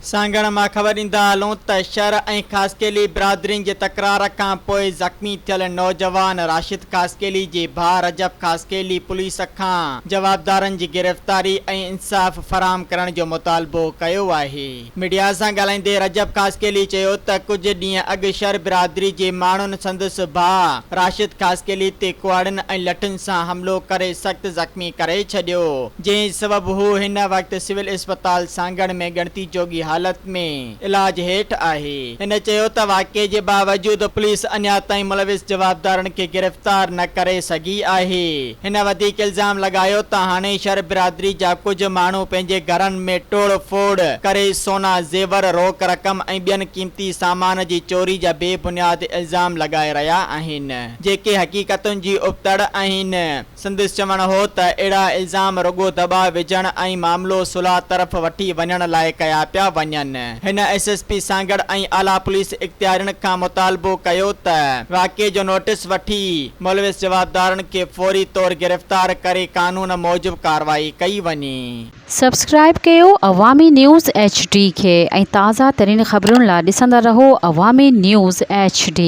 सांगण में खबर इंदा हलूं त शहर ऐं खासकेली बिरादरियुनि जे तकरार खां पोइ ज़ख़्मी थियल नौजवान राशिद खासकेली जे भाउ रजब खासकेली पुलिस खां जवाबदारनि जी गिरफ़्तारी ऐं इंसाफ़ फराहम करण जो मुतालबो कयो आहे। मीडिया सां ॻाल्हाईंदे रजब खासकेली चयो त कुझु ॾींहं अॻु शहर बिरादरी जे माण्हुनि संदसि भाउ राशिद खासकेली ते कुआड़ियुनि ऐं लठुनि सां हमिलो करे सख़्तु ज़ख़्मी करे छॾियो, जंहिं सबबु हू हिन वक़्तु सिविल अस्पताल सांगण में ॻणती जोगी हालत में इलाज हेठ आहे। हिन चयो त वाक़े जे बावजूद पुलिस अञा ताईं मुलविस जवाबदारनि खे गिरफ़्तार न करे सघी आहे। हिन वधीक इल्ज़ाम लगायो त हाणे शहर बिरादरी जा कुझु माण्हू पंहिंजे घरनि में तोड़ फोड़ करे सोना ज़ेवर रोक रक़म ऐं ॿियनि क़ीमती सामान जी चोरी जा बेबुनियाद इल्ज़ाम लगाए रहिया आहिनि, जेके हक़ीक़तुनि जी उबतड़ आहिनि। संदसि चवण हो त अहिड़ा इल्ज़ाम रुगो दबाव विझण ऐं मामलो सुलह तरफ़ वठी वञण लाइ कया पिया वञनि। हिन एसएसपी सांगड़ ऐं आला पुलिस इख्तियारियुनि खां मुतालबो कयो त वाक़े जो नोटिस वठी मुलविस जवाबदारनि खे फौरी तौर गिरफ़्तार करे कानून मूजिब कार्रवाई कई वञे। सब्सक्राइब कयो अवामी न्यूज़ HD खे ऐं ताज़ा तरीन ख़बरुनि लाइ ॾिसंदा रहो अवामी न्यूज़ HD।